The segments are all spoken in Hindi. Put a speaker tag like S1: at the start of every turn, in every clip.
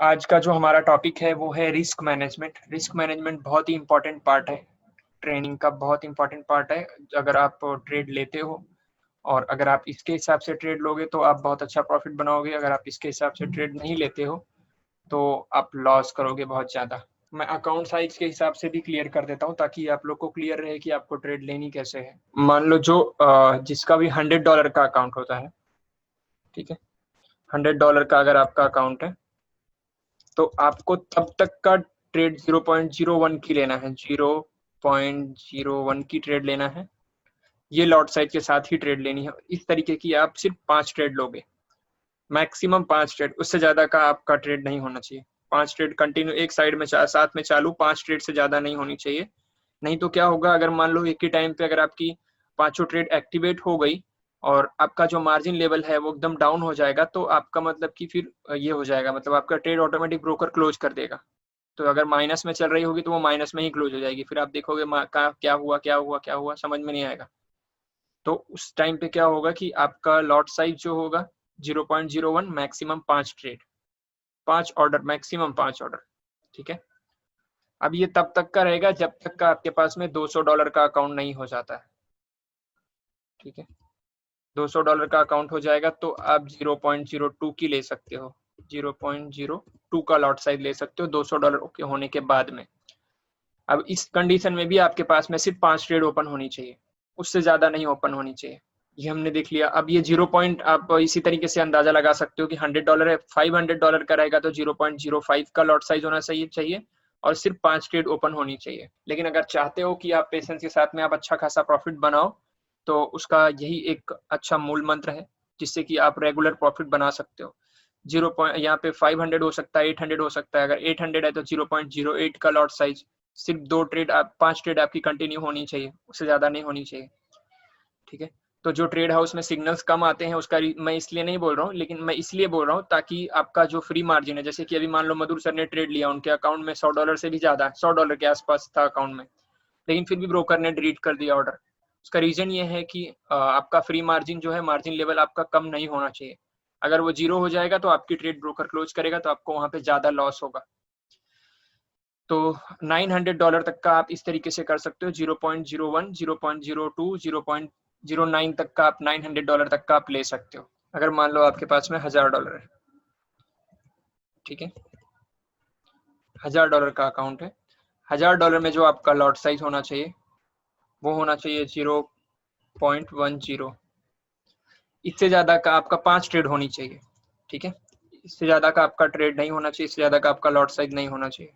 S1: आज का जो हमारा टॉपिक है वो है रिस्क मैनेजमेंट। रिस्क मैनेजमेंट बहुत ही इम्पोर्टेंट पार्ट है, ट्रेनिंग का बहुत इम्पोर्टेंट पार्ट है। अगर आप ट्रेड लेते हो और अगर आप इसके हिसाब से ट्रेड लोगे तो आप बहुत अच्छा प्रॉफिट बनाओगे। अगर आप इसके हिसाब से ट्रेड नहीं लेते हो तो आप लॉस करोगे बहुत ज़्यादा। मैं अकाउंट साइज के हिसाब से भी क्लियर कर देता हूँ ताकि आप लोग को क्लियर रहे कि आपको ट्रेड लेनी कैसे है। मान लो जो जिसका भी $100 का अकाउंट होता है, ठीक है, $100 का अगर आपका अकाउंट है तो आपको तब तक का ट्रेड 0.01 की लेना है, 0.01 की ट्रेड लेना है। ये लॉट साइज के साथ ही ट्रेड लेनी है। इस तरीके की आप सिर्फ 5 ट्रेड लोगे, मैक्सिमम 5 ट्रेड, उससे ज्यादा का आपका ट्रेड नहीं होना चाहिए। 5 ट्रेड कंटिन्यू एक साइड में साथ में चालू, 5 ट्रेड से ज्यादा नहीं होनी चाहिए। नहीं तो क्या होगा, अगर मान लो एक ही टाइम पे अगर आपकी पांचों ट्रेड एक्टिवेट हो गई और आपका जो मार्जिन लेवल है वो एकदम डाउन हो जाएगा, तो आपका मतलब कि फिर ये हो जाएगा, मतलब आपका ट्रेड ऑटोमेटिक ब्रोकर क्लोज कर देगा। तो अगर माइनस में चल रही होगी तो वो माइनस में ही क्लोज हो जाएगी, फिर आप देखोगे क्या हुआ क्या हुआ क्या हुआ, समझ में नहीं आएगा। तो उस टाइम पे क्या होगा कि आपका लॉट साइज जो होगा 0.01, maximum 5 trade, 5 order, maximum 5 order, ठीक है। अब ये तब तक का रहेगा जब तक का आपके पास में $200 का अकाउंट नहीं हो जाता है, ठीक है। $200 का अकाउंट हो जाएगा तो आप 0.02 की ले सकते हो, 0.02 का लॉट साइज ले सकते हो $200 के होने के बाद में। अब इस कंडीशन में भी आपके पास में सिर्फ 5 ट्रेड ओपन होनी चाहिए, उससे ज्यादा नहीं ओपन होनी चाहिए। ये हमने देख लिया। अब ये 0 पॉइंट आप इसी तरीके से अंदाजा लगा सकते हो कि $100 है, $500 का रहेगा तो 0.05 का लॉट साइज होना चाहिए और सिर्फ 5 ट्रेड ओपन होनी चाहिए। लेकिन अगर चाहते हो कि आप पेशेंस के साथ में आप अच्छा खासा प्रॉफिट बनाओ तो उसका यही एक अच्छा मूल मंत्र है जिससे कि आप रेगुलर प्रॉफिट बना सकते हो। 0 पॉइंट यहाँ पे 500 हो सकता है, 800 हो सकता है। अगर 800 है तो 0.08 का लॉट साइज, सिर्फ 2 ट्रेड, आप 5 ट्रेड आपकी कंटिन्यू होनी चाहिए, उससे ज्यादा नहीं होनी चाहिए, ठीक है। तो जो ट्रेड हाउस में सिग्नल्स कम आते हैं उसका मैं इसलिए नहीं बोल रहा हूँ, लेकिन मैं इसलिए बोल रहा हूँ ताकि आपका जो फ्री मार्जिन है, जैसे कि अभी मान लो मधुर सर ने ट्रेड लिया, उनके अकाउंट में $100 से भी ज्यादा, $100 के आसपास था अकाउंट में, लेकिन फिर भी ब्रोकर ने डिलीट कर दिया ऑर्डर। उसका रीजन ये है कि आपका फ्री मार्जिन जो है, मार्जिन लेवल आपका कम नहीं होना चाहिए। अगर वो 0 हो जाएगा तो आपकी ट्रेड ब्रोकर क्लोज करेगा तो आपको वहां पे ज्यादा लॉस होगा। तो $900 तक का आप इस तरीके से कर सकते हो, 0.01, 0.02, 0.09 तक का आप $900 तक का आप ले सकते हो, अगर मान लो आपके पास में $1000 है, ठीक है। $1000 का अकाउंट है, $1000 में जो आपका लॉट साइज होना चाहिए वो होना चाहिए 0.10। इससे ज्यादा का आपका 5 ट्रेड होनी चाहिए, ठीक है। इससे ज्यादा का आपका ट्रेड नहीं होना चाहिए, इससे ज्यादा का आपका लॉट साइज नहीं होना चाहिए।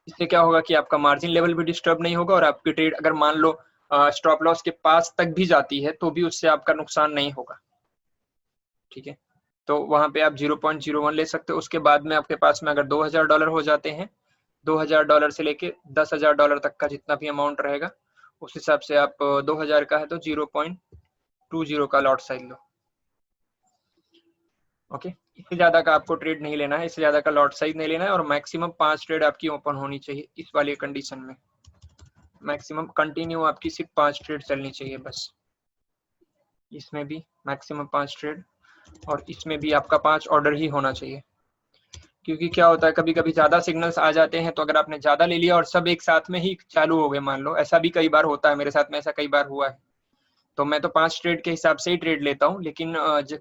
S1: इससे क्या होगा कि आपका मार्जिन लेवल भी डिस्टर्ब नहीं होगा और आपकी ट्रेड अगर मान लो स्टॉप लॉस के पास तक भी जाती है तो भी उससे आपका नुकसान नहीं होगा, ठीक है। तो वहां पे आप 0.01 ले सकते हो। उसके बाद में आपके पास में अगर $2000 हो जाते हैं, $2000 से लेके $10,000 तक का जितना भी अमाउंट रहेगा उस हिसाब से आप 2000 का है तो 0.20 का लॉट साइज लो, ओके। इससे ज्यादा का आपको ट्रेड नहीं लेना है, इससे ज्यादा का लॉट साइज नहीं लेना है और मैक्सिमम 5 ट्रेड आपकी ओपन होनी चाहिए। इस वाली कंडीशन में मैक्सिमम कंटिन्यू आपकी सिर्फ 5 ट्रेड चलनी चाहिए बस। इसमें भी मैक्सिमम 5 ट्रेड और इसमें भी आपका 5 ऑर्डर ही होना चाहिए। क्योंकि क्या होता है, कभी कभी ज्यादा सिग्नल्स आ जाते हैं तो अगर आपने ज्यादा ले लिया और सब एक साथ में ही चालू हो गए, मान लो, ऐसा भी कई बार होता है, मेरे साथ में ऐसा कई बार हुआ है। तो मैं तो 5 ट्रेड के हिसाब से ही ट्रेड लेता हूँ, लेकिन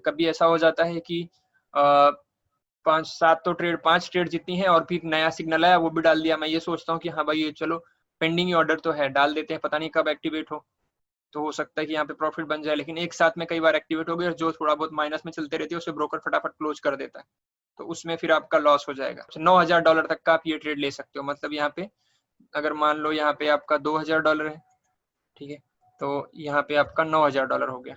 S1: कभी ऐसा हो जाता है कि 5-7 तो ट्रेड, 5 ट्रेड जितनी है और फिर नया सिग्नल आया वो भी डाल दिया। मैं ये सोचता हूँ कि हाँ भाई ये चलो पेंडिंग ऑर्डर तो है, डाल देते हैं, पता नहीं कब एक्टिवेट हो, तो हो सकता है कि यहाँ पे प्रॉफिट बन जाए। लेकिन एक साथ में कई बार एक्टिवेट हो गई और जो थोड़ा बहुत माइनस में चलते रहती है उसे ब्रोकर फटाफट क्लोज कर देता है, तो उसमें फिर आपका लॉस हो जाएगा। $9000 तक का आप ये ट्रेड ले सकते हो। मतलब यहाँ पे अगर मान लो यहाँ पे आपका $2000 है, ठीक है, तो यहाँ पे आपका $9000 हो गया,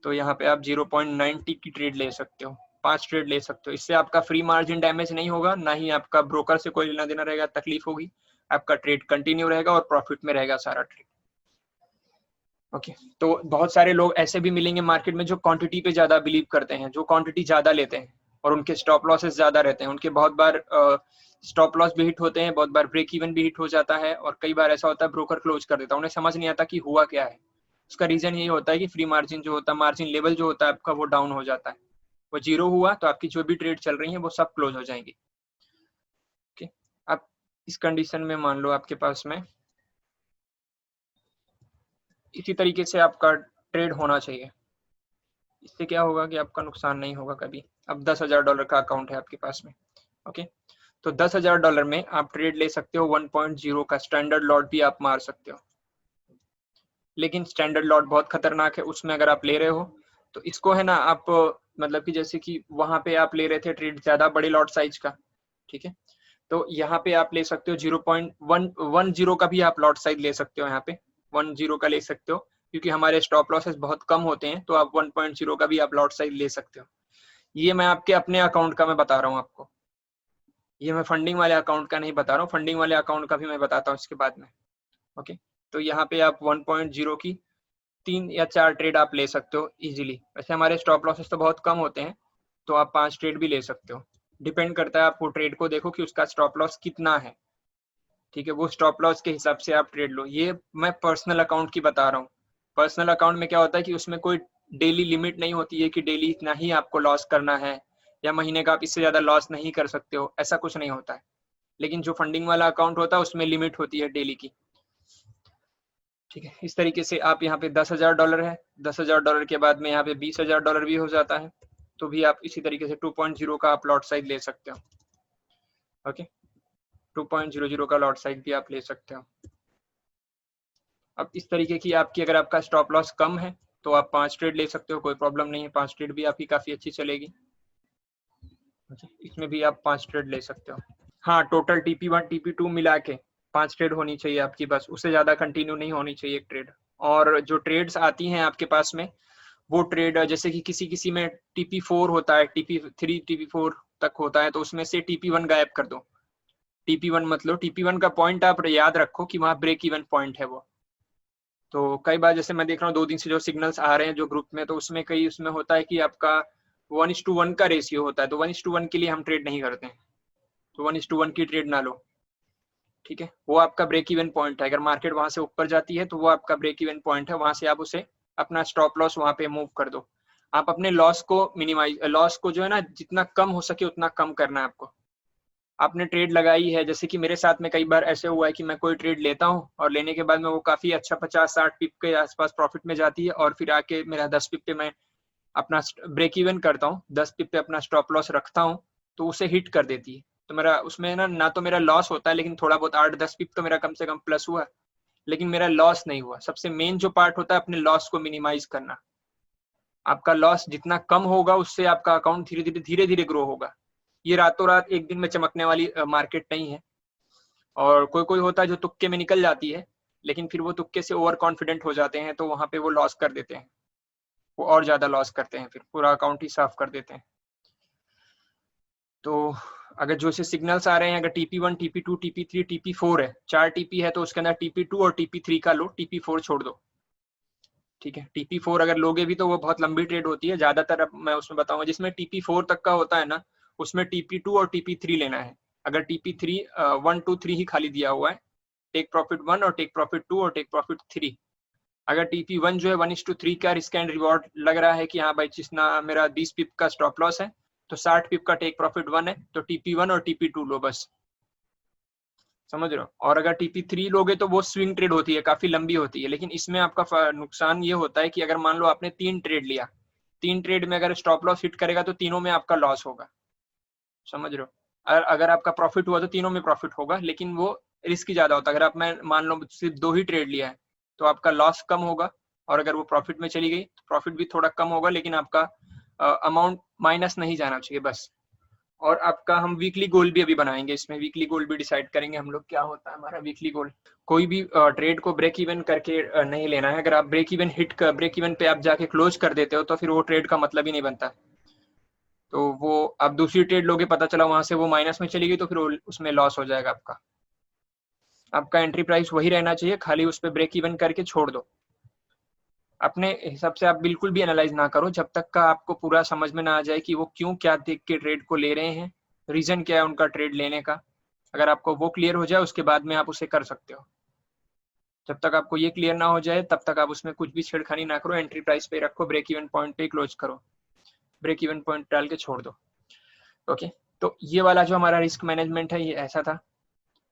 S1: तो यहाँ पे आप 0.90 की ट्रेड ले सकते हो, 5 ट्रेड ले सकते हो। इससे आपका फ्री मार्जिन डैमेज नहीं होगा, ना ही आपका ब्रोकर से कोई लेना देना रहेगा, तकलीफ होगी। आपका ट्रेड कंटिन्यू रहेगा और प्रॉफिट में रहेगा सारा ट्रेड, ओके। तो बहुत सारे लोग ऐसे भी मिलेंगे मार्केट में जो क्वांटिटी पे ज्यादा बिलीव करते हैं, जो क्वांटिटी ज्यादा लेते हैं और उनके स्टॉप लॉसेस ज्यादा रहते हैं। उनके बहुत बार स्टॉप लॉस भी हिट होते हैं, बहुत बार ब्रेक इवन भी हिट हो जाता है और कई बार ऐसा होता है ब्रोकर क्लोज कर देता है। उन्हें समझ नहीं आता कि हुआ क्या है। उसका रीजन यही होता है कि फ्री मार्जिन जो होता है, मार्जिन लेवल जो होता है आपका, वो डाउन हो जाता है। वो 0 हुआ तो आपकी जो भी ट्रेड चल रही है वो सब क्लोज हो जाएंगी। ओके, अब इस कंडीशन में मान लो आपके पास में इसी तरीके से आपका ट्रेड होना चाहिए। इससे क्या होगा कि आपका नुकसान नहीं होगा कभी। अब $10,000 का अकाउंट है आपके पास में। ओके, तो $10,000 में आप ट्रेड ले सकते हो 1.0 का स्टैंडर्ड लॉट भी आप मार सकते हो, लेकिन स्टैंडर्ड लॉट बहुत खतरनाक है। उसमें अगर आप ले रहे हो तो इसको है ना आप मतलब कि जैसे कि वहां पे आप ले रहे थे ट्रेड ज्यादा बड़े लॉट साइज का, ठीक है, तो यहाँ पे आप ले सकते हो 0.110 का भी आप लॉट साइज ले सकते हो। यहाँ पे 10 का ले सकते हो, क्योंकि हमारे स्टॉप लॉसेस बहुत कम होते हैं, तो आप 1.0 का भी आप लॉट साइज ले सकते हो। ये मैं आपके अपने अकाउंट का मैं बता रहा हूँ आपको, ये मैं फंडिंग वाले अकाउंट का नहीं बता रहा हूँ। फंडिंग वाले अकाउंट का भी मैं बताता हूँ इसके बाद में। ओके, तो यहाँ पे आप 1.0 की 3 या 4 ट्रेड आप ले सकते हो इजीली। वैसे हमारे स्टॉप लॉसेस तो बहुत कम होते हैं, तो आप 5 ट्रेड भी ले सकते हो। डिपेंड करता है, आप वो ट्रेड को देखो कि उसका स्टॉप लॉस कितना है, ठीक है, वो स्टॉप लॉस के हिसाब से आप ट्रेड लो। ये मैं पर्सनल अकाउंट की बता रहा हूँ। पर्सनल अकाउंट में क्या होता है कि उसमें कोई डेली लिमिट नहीं होती है कि डेली इतना ही आपको लॉस करना है, या महीने का आप इससे ज्यादा लॉस नहीं कर सकते हो, ऐसा कुछ नहीं होता है। लेकिन जो फंडिंग वाला अकाउंट होता है उसमें लिमिट होती है डेली की, ठीक है। इस तरीके से आप यहाँ पे $10,000 है, $10,000 के बाद में यहाँ पे $20,000 भी हो जाता है, तो भी आप इसी तरीके से 2.0 का आप लॉट साइज ले सकते हो। ओके, 2.00 का लॉट साइज भी आप ले सकते हो। अब इस तरीके की आपकी अगर आपका स्टॉप लॉस कम है तो आप 5 ट्रेड ले सकते हो, कोई प्रॉब्लम नहीं है। 5 ट्रेड भी आपकी काफी अच्छी चलेगी, इसमें भी आप 5 ट्रेड ले सकते हो। हाँ, टोटल TP1 TP2 मिला के 5 ट्रेड होनी चाहिए आपकी, बस उससे ज्यादा कंटिन्यू नहीं होनी चाहिए एक ट्रेड। और जो ट्रेड्स आती हैं आपके पास में, वो ट्रेड जैसे कि किसी किसी में TP4 होता है, TP3 TP4 तक होता है, तो उसमें से TP1 गायब कर दो। TP1 मतलब TP1 का पॉइंट आप याद रखो कि वहां ब्रेक इवन पॉइंट है वो। तो कई बार जैसे मैं देख रहा हूँ 2 दिन से जो सिग्नल्स आ रहे हैं जो ग्रुप में, तो उसमें कई उसमें होता है कि आपका 1:1 का रेशियो होता है, तो 1:1 के लिए हम ट्रेड नहीं करते हैं, तो 1:1 की ट्रेड ना लो, ठीक है। वो आपका ब्रेक इवन पॉइंट है। अगर मार्केट वहां से ऊपर जाती है तो वो आपका ब्रेक इवन पॉइंट है, वहां से आप उसे अपना स्टॉप लॉस वहां पे मूव कर दो। आप अपने लॉस को मिनिमाइज, लॉस को जो है ना जितना कम हो सके उतना कम करना है आपको। आपने ट्रेड लगाई है, जैसे कि मेरे साथ में कई बार ऐसे हुआ है कि मैं कोई ट्रेड लेता हूँ और लेने के बाद में वो काफी अच्छा 50-60 पिप के आसपास प्रॉफिट में जाती है, और फिर आके मेरा 10 पिप पे मैं अपना ब्रेक इवन करता हूँ, 10 पिप पे अपना स्टॉप लॉस रखता हूँ, तो उसे हिट कर देती है। तो मेरा उसमें ना तो मेरा लॉस होता है, लेकिन थोड़ा बहुत 8-10 पिप तो मेरा कम से कम प्लस हुआ, लेकिन मेरा लॉस नहीं हुआ। सबसे मेन जो पार्ट होता है अपने लॉस को मिनिमाइज करना। आपका लॉस जितना कम होगा उससे आपका अकाउंट धीरे धीरे ग्रो होगा। ये रातों रात एक दिन में चमकने वाली मार्केट नहीं है। और कोई कोई होता है जो तुक्के में निकल जाती है, लेकिन फिर वो तुक्के से ओवर कॉन्फिडेंट हो जाते हैं, तो वहां पे वो लॉस कर देते हैं, वो और ज्यादा लॉस करते हैं, फिर पूरा अकाउंट ही साफ कर देते हैं। तो अगर जो से सिग्नल्स आ रहे हैं, अगर TP1 TP2 TP3 TP4 है, 4 TP है, तो उसके अंदर TP2 और TP3 का लो, TP4 छोड़ दो, ठीक है। TP4 अगर लोगे भी तो वो बहुत लंबी ट्रेड होती है। ज्यादातर अब मैं उसमें बताऊंगा जिसमें TP4 तक का होता है ना, उसमें TP2 और TP3 लेना है। अगर TP3 1 2 3 ही खाली दिया हुआ है, टेक प्रॉफिट 1 और टेक प्रॉफिट 2 और टेक प्रॉफिट 3। अगर TP1 जो है 1:3 का रिस्क एंड रिवॉर्ड लग रहा है कि हाँ भाई जितना मेरा 20 पिप का स्टॉप लॉस है तो 60 पिप का टेक प्रॉफिट 1 है, तो TP1 और TP2 लो बस, समझ रहे हो। और अगर TP3 लोगे तो वो स्विंग ट्रेड होती है, काफी लंबी होती है, लेकिन इसमें आपका नुकसान ये होता है कि अगर मान लो आपने 3 ट्रेड लिया, 3 ट्रेड में अगर स्टॉप लॉस हिट करेगा तो तीनों में आपका लॉस होगा, समझ रहे हो। अगर आपका प्रॉफिट हुआ तो तीनों में प्रॉफिट होगा, लेकिन वो रिस्क ज्यादा होता है। अगर आप मैं मान लो सिर्फ 2 ही ट्रेड लिया है तो आपका लॉस कम होगा, और अगर वो प्रॉफिट में चली गई तो प्रॉफिट भी थोड़ा कम होगा, लेकिन आपका अमाउंट माइनस नहीं जाना चाहिए बस। और आपका हम वीकली गोल भी अभी बनाएंगे, इसमें वीकली गोल भी डिसाइड करेंगे हम लोग, क्या होता है हमारा वीकली गोल। कोई भी ट्रेड को ब्रेक इवन करके नहीं लेना है। अगर आप ब्रेक इवन पे आप जाके क्लोज कर देते हो तो फिर वो ट्रेड का मतलब ही नहीं बनता। तो वो आप दूसरी ट्रेड लोगे, पता चला वहां से वो माइनस में चली गई, तो फिर उसमें लॉस हो जाएगा आपका। आपका एंट्री प्राइस वही रहना चाहिए, खाली उस पर ब्रेक इवन करके छोड़ दो। अपने हिसाब से आप बिल्कुल भी एनालाइज ना करो जब तक का आपको पूरा समझ में ना आ जाए कि वो क्यों क्या देख के ट्रेड को ले रहे हैं, रीजन क्या है उनका ट्रेड लेने का। अगर आपको वो क्लियर हो जाए उसके बाद में आप उसे कर सकते हो। जब तक आपको ये क्लियर ना हो जाए तब तक आप उसमें कुछ भी छेड़खानी ना करो, एंट्री प्राइस पे रखो, ब्रेक इवन पॉइंट पे क्लोज करो। ब्रेक इवन पॉइंट डाल के छोड़ दो। ओके, तो ये वाला जो हमारा रिस्क मैनेजमेंट है ये ऐसा था।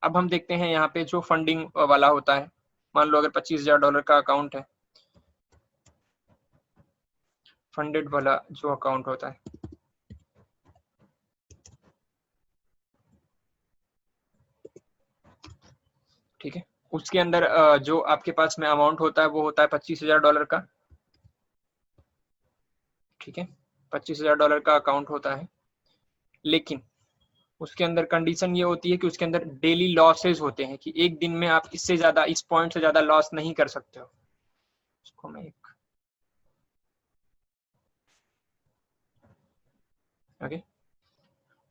S1: अब हम देखते हैं यहाँ पे जो फंडिंग वाला होता है, मान लो अगर $25,000 का अकाउंट है, फंडेड वाला जो अकाउंट होता है, ठीक है, उसके अंदर जो आपके पास में अमाउंट होता है वो होता है $25,000 का, ठीक है, $25,000 का अकाउंट होता है। लेकिन उसके अंदर कंडीशन ये होती है कि उसके अंदर डेली लॉसेस होते हैं कि एक दिन में आप इससे ज्यादा, इस पॉइंट से ज्यादा लॉस नहीं कर सकते हो। इसको मैं ओके,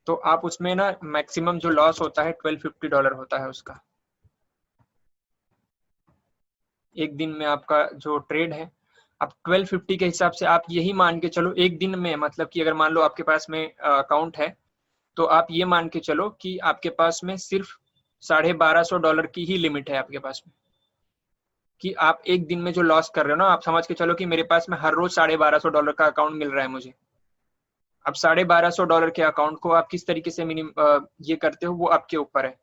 S1: तो आप उसमें ना मैक्सिमम जो लॉस होता है $1250 होता है उसका, एक दिन में आपका जो ट्रेड है। अब 1250 के हिसाब से आप यही मान के चलो एक दिन में, मतलब कि अगर मान लो आपके पास में अकाउंट है, तो आप ये मान के चलो कि आपके पास में सिर्फ $1250 की ही लिमिट है आपके पास में, कि आप एक दिन में जो लॉस कर रहे हो ना, आप समझ के चलो कि मेरे पास में हर रोज $1250 का अकाउंट मिल रहा है मुझे। अब $1250 के अकाउंट को आप किस तरीके से ये करते हो वो आपके ऊपर है,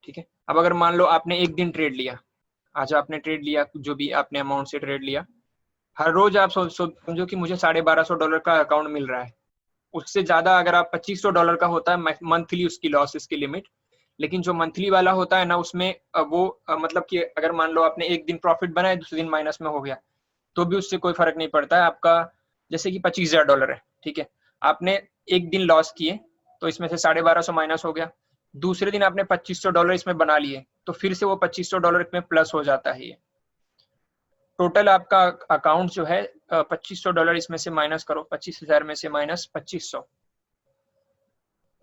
S1: ठीक है। अब अगर मान लो आपने एक दिन ट्रेड लिया, आज आपने ट्रेड लिया, जो भी आपने अमाउंट से ट्रेड लिया, हर रोज आप समझो कि मुझे $1250 का अकाउंट मिल रहा है। उससे ज्यादा अगर आप $2500 का होता है मंथली उसकी लॉसेस की लिमिट, लेकिन जो मंथली वाला होता है ना उसमें वो मतलब कि अगर मान लो आपने एक दिन प्रॉफिट बनाया, दूसरे दिन माइनस में हो गया, तो भी उससे कोई फर्क नहीं पड़ता है आपका। जैसे कि $25,000 है, ठीक है, आपने एक दिन लॉस किए तो इसमें से 1250 माइनस हो गया, दूसरे दिन आपने $2500 इसमें बना लिए, तो फिर से वो $2500 में प्लस हो जाता है। ये टोटल आपका अकाउंट जो है $2500 इसमें से माइनस करो, 25,000 में से माइनस 2500,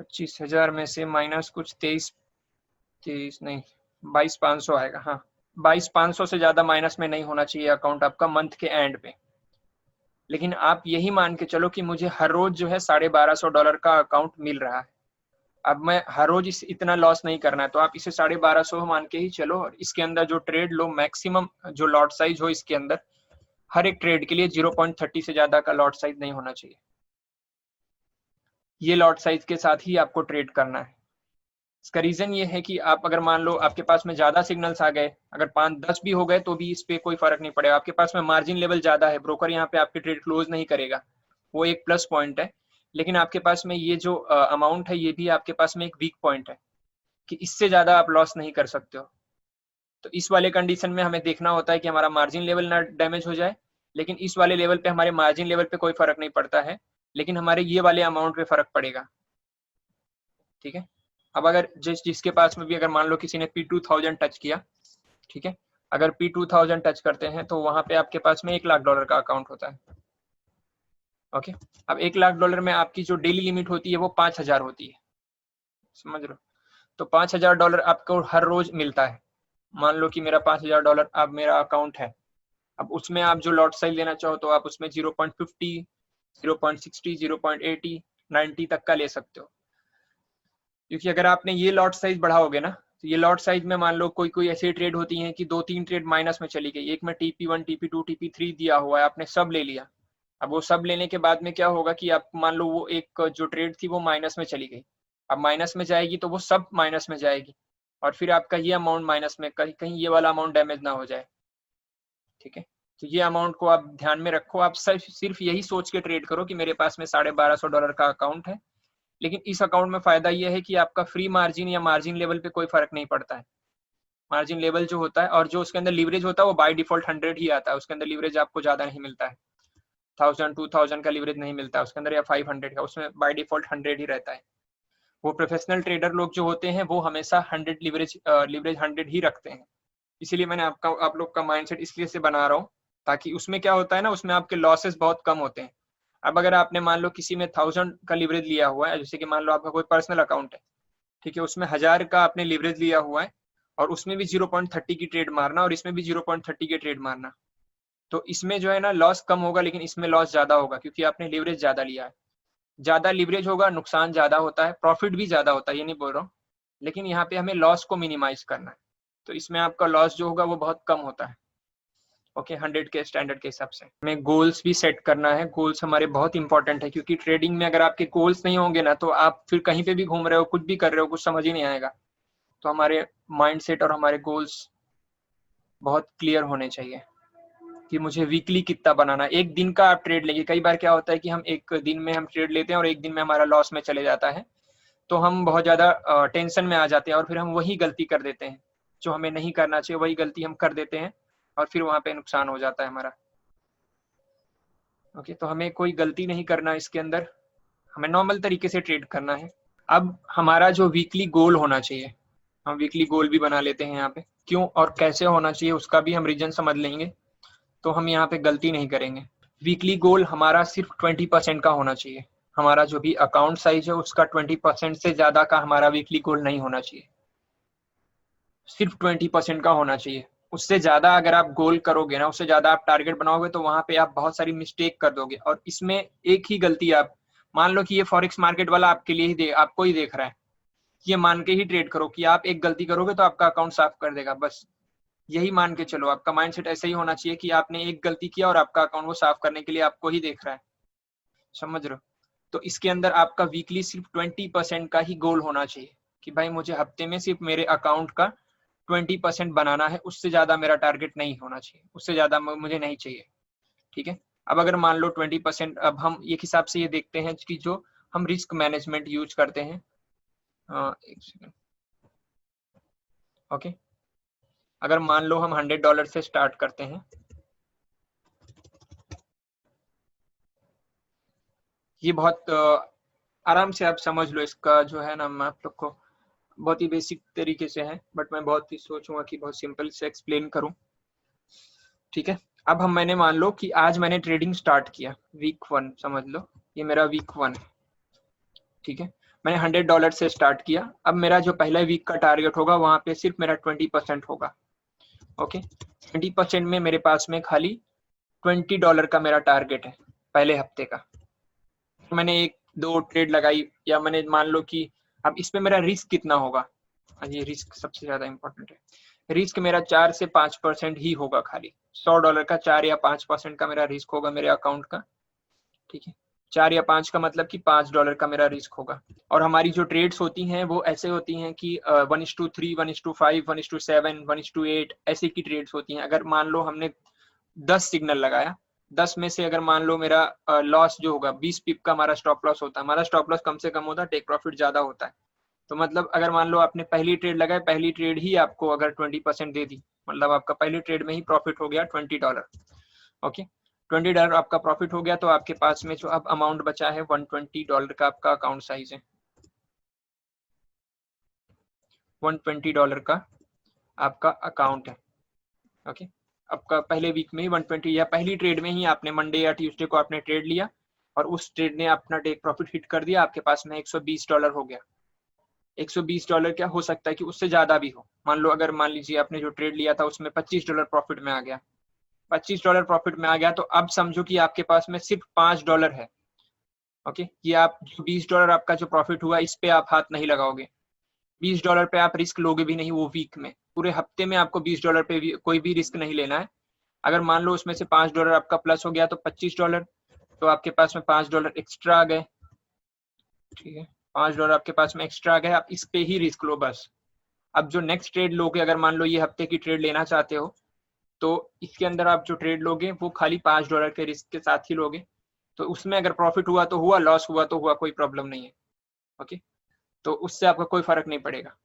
S1: 25,000 में से माइनस कुछ 23 नहीं 22,500 आएगा। हाँ, 22,500 से ज्यादा माइनस में नहीं होना चाहिए अकाउंट आपका मंथ के एंड पे। लेकिन आप यही मान के चलो कि मुझे हर रोज जो है $1250 का अकाउंट मिल रहा है, अब मैं हर रोज इतना लॉस नहीं करना है, तो आप इसे 1250 मान के ही चलो, और इसके अंदर जो ट्रेड लो, मैक्सिमम जो लॉट साइज हो इसके अंदर हर एक ट्रेड के लिए 0.30 से ज्यादा का लॉट साइज नहीं होना चाहिए। ये लॉट साइज के साथ ही आपको ट्रेड करना है। इसका रीजन ये है कि आप अगर मान लो आपके पास में ज्यादा सिग्नल्स आ गए, अगर 5-10 भी हो गए तो भी इस पे कोई फर्क नहीं पड़ेगा, आपके पास में मार्जिन लेवल ज्यादा है, ब्रोकर यहाँ पे आपके ट्रेड क्लोज नहीं करेगा, वो एक प्लस पॉइंट है। लेकिन आपके पास में ये जो अमाउंट है ये भी आपके पास में एक वीक पॉइंट है कि इससे ज्यादा आप लॉस नहीं कर सकते हो। तो इस वाले कंडीशन में हमें देखना होता है कि हमारा मार्जिन लेवल ना डैमेज हो जाए, लेकिन इस वाले लेवल पे हमारे मार्जिन लेवल पे कोई फर्क नहीं पड़ता है, लेकिन हमारे ये वाले अमाउंट पे फर्क पड़ेगा, ठीक है। अब अगर जिसके पास में भी अगर मान लो किसी ने P2000 टच किया, ठीक है, अगर P2000 टच करते हैं तो वहां पे आपके पास में $1,00,000 का अकाउंट होता है। ओके, अब $1,00,000 में आपकी जो डेली लिमिट होती है वो 5,000 होती है, समझ लो। तो $5,000 आपको हर रोज मिलता है। मान लो कि मेरा $5,000 अब मेरा अकाउंट है, अब उसमें आप जो लॉट साइज लेना चाहो तो आप उसमें 0.50, 0.60, 0.80, 90 तक का ले सकते हो। क्योंकि अगर आपने ये लॉट साइज बढ़ाओगे ना, तो ये लॉट साइज में मान लो कोई कोई ऐसी ट्रेड होती हैं कि 2-3 ट्रेड माइनस में चली गई, एक में TP1, TP2, TP3 दिया हुआ है, आपने सब ले लिया। अब वो सब लेने के बाद में क्या होगा कि आप मान लो वो एक जो ट्रेड थी वो माइनस में चली गई, अब माइनस में जाएगी तो वो सब माइनस में जाएगी, और फिर आपका ये अमाउंट माइनस में, कहीं कहीं ये वाला अमाउंट डैमेज ना हो जाए, ठीक है। तो ये अमाउंट को आप ध्यान में रखो, आप सिर्फ यही सोच के ट्रेड करो कि मेरे पास में $1250 का अकाउंट है। लेकिन इस अकाउंट में फायदा यह है कि आपका फ्री मार्जिन या मार्जिन लेवल पे कोई फर्क नहीं पड़ता है। मार्जिन लेवल जो होता है और जो उसके अंदर लीवरेज होता है वो बाय डिफॉल्ट 100 ही आता है, उसके अंदर लीवरेज आपको ज्यादा नहीं मिलता है, 1000-2000 का लीवरेज नहीं मिलता है उसके अंदर, या 500 का, उसमें बाय डिफॉल्ट 100 ही रहता है। वो प्रोफेशनल ट्रेडर लोग जो होते हैं वो हमेशा 100 लीवरेज 100 ही रखते हैं। इसीलिए मैंने आप लोग का माइंडसेट इसलिए से बना रहा हूँ, ताकि उसमें क्या होता है ना, उसमें आपके लॉसेस बहुत कम होते हैं। अब अगर आपने मान लो किसी में 1000 का लीवरेज लिया हुआ है, जैसे कि मान लो आपका कोई पर्सनल अकाउंट है, ठीक है, उसमें 1000 का आपने लीवरेज लिया हुआ है, और उसमें भी 0.30 की ट्रेड मारना और इसमें भी 0.30 की ट्रेड मारना, तो इसमें जो है ना लॉस कम होगा, लेकिन इसमें लॉस ज्यादा होगा क्योंकि आपने लीवरेज ज्यादा लिया है। ज्यादा लीवरेज होगा, नुकसान ज्यादा होता है, प्रॉफिट भी ज्यादा होता है, ये नहीं बोल रहा हूँ, लेकिन यहाँ पे हमें लॉस को मिनिमाइज करना है, तो इसमें आपका लॉस जो होगा वो बहुत कम होता है। ओके 100 के स्टैंडर्ड के हिसाब से हमें गोल्स भी सेट करना है। गोल्स हमारे बहुत इंपॉर्टेंट है, क्योंकि ट्रेडिंग में अगर आपके गोल्स नहीं होंगे ना, तो आप फिर कहीं पे भी घूम रहे हो, कुछ भी कर रहे हो, कुछ समझ ही नहीं आएगा। तो हमारे माइंडसेट और हमारे गोल्स बहुत क्लियर होने चाहिए कि मुझे वीकली कितना बनाना है। एक दिन का आप ट्रेड लेंगे, कई बार क्या होता है कि हम एक दिन में हम ट्रेड लेते हैं और एक दिन में हमारा लॉस में चले जाता है, तो हम बहुत ज्यादा टेंशन में आ जाते हैं और फिर हम वही गलती कर देते हैं जो हमें नहीं करना चाहिए, वही गलती हम कर देते हैं और फिर वहां पे नुकसान हो जाता है हमारा। ओके, तो हमें कोई गलती नहीं करना इसके अंदर, हमें नॉर्मल तरीके से ट्रेड करना है। अब हमारा जो वीकली गोल होना चाहिए, हम वीकली गोल भी बना लेते हैं यहाँ पे, क्यों और कैसे होना चाहिए उसका भी हम रीजन समझ लेंगे, तो हम यहाँ पे गलती नहीं करेंगे। वीकली गोल हमारा सिर्फ 20% का होना चाहिए। हमारा जो भी अकाउंट साइज है उसका 20% से ज्यादा का हमारा वीकली गोल नहीं होना चाहिए, सिर्फ 20% का होना चाहिए। उससे ज्यादा अगर आप गोल करोगे ना, उससे ज्यादा आप टारगेट बनाओगे, तो वहां पे आप बहुत सारी मिस्टेक कर दोगे। और इसमें एक ही गलती, आप मान लो कि ये फॉरेक्स मार्केट वाला आपके लिए ही आपको ही देख रहा है, ये मान के ही ट्रेड करो कि आप एक गलती करोगे तो आपका अकाउंट साफ कर देगा, बस यही मान के चलो। आपका माइंडसेट ऐसा ही होना चाहिए कि आपने एक गलती किया और आपका अकाउंट वो साफ करने के लिए आपको ही देख रहा है, समझ रहे हो? तो इसके अंदर आपका वीकली सिर्फ 20% का ही गोल होना चाहिए कि भाई मुझे हफ्ते में सिर्फ मेरे अकाउंट का 20% बनाना है, उससे ज्यादा मेरा टारगेट नहीं होना चाहिए, उससे ज्यादा मुझे नहीं चाहिए। ठीक है, अब अगर मान लो 20%, अब हम एक हिसाब से ये देखते हैं कि जो हम रिस्क मैनेजमेंट यूज करते हैं, एक सेकंड, ओके, अगर मान लो हम $100 से स्टार्ट करते हैं, ये बहुत आराम से आप समझ लो, इसका जो है ना, मैं आप लोग को बहुत ही बेसिक तरीके से है, बट मैं बहुत ही सोचूंगा कि बहुत सिंपल से एक्सप्लेन करूं। ठीक है, अब मैंने मान लो कि आज मैंने ट्रेडिंग स्टार्ट किया, वीक 1 समझ लो, ये मेरा वीक 1 है। ठीक है, मैंने $100 से स्टार्ट किया। अब मेरा जो पहला वीक का टारगेट होगा वहां पे सिर्फ मेरा 20% होगा। ओके, 20% में मेरे पास में खाली $20 का मेरा टारगेट है पहले हफ्ते का। मैंने एक दो ट्रेड लगाई, या मैंने मान लो कि अब इसमें मेरा रिस्क कितना होगा, ये रिस्क सबसे ज्यादा इंपॉर्टेंट है। रिस्क मेरा 4 से 5% ही होगा, खाली $100 का 4 या 5% का मेरा रिस्क होगा मेरे अकाउंट का। ठीक है, 4 या 5 का मतलब कि $5 का मेरा रिस्क होगा। और हमारी जो ट्रेड्स होती हैं वो ऐसे होती हैं कि 1:3, 1:5, 1:7, 1:8 ऐसे की ट्रेड्स होती हैं। अगर मान लो हमने 10 सिग्नल लगाया, 10 में से अगर मान लो मेरा लॉस जो होगा 20 पिप का हमारा स्टॉप लॉस होता है, हमारा स्टॉप लॉस कम से कम होता है, टेक प्रॉफिट ज्यादा होता है। तो मतलब अगर मान लो आपने पहली ट्रेड लगाई, पहली ट्रेड ही आपको अगर 20% दे दी, मतलब आपका पहली ट्रेड में ही प्रॉफिट हो गया $20। ओके, $20 आपका प्रॉफिट हो गया, तो आपके पास में जो अब अमाउंट बचा है $120 का आपका अकाउंट साइज है, $120 का आपका अकाउंट है। ओके, आपका पहले वीक में ही 120, या पहली ट्रेड में ही आपने मंडे या ट्यूसडे को आपने ट्रेड लिया और उस ट्रेड ने अपना टेक प्रॉफिट हिट कर दिया, आपके पास में $120 हो गया। $120 क्या हो सकता है कि उससे ज्यादा भी हो। मान लो अगर मान लीजिए आपने जो ट्रेड लिया था उसमें $25 प्रॉफिट में आ गया, $25 प्रॉफिट में आ गया, तो अब समझो कि आपके पास में सिर्फ $5 है। ओके, ये आप जो $20 आपका जो प्रॉफिट हुआ, इस पे आप हाथ नहीं लगाओगे, $20 पे आप रिस्क लोगे भी नहीं वो वीक में। पूरे हफ्ते में आपको $20 पे भी कोई भी रिस्क नहीं लेना है। अगर मान लो उसमें से $5 आपका प्लस हो गया तो $25, तो आपके पास में $5 एक्स्ट्रा आ गए। ठीक है, $5 आपके पास में एक्स्ट्रा आ गए, आप इस पे ही रिस्क लो बस। अब जो नेक्स्ट ट्रेड लोगे, अगर मान लो ये हफ्ते की ट्रेड लेना चाहते हो, तो इसके अंदर आप जो ट्रेड लोगे वो खाली $5 के रिस्क के साथ ही लोगे। तो उसमें अगर प्रॉफिट हुआ तो हुआ, लॉस हुआ तो हुआ, कोई प्रॉब्लम नहीं है। ओके, तो उससे आपका कोई फर्क नहीं पड़ेगा।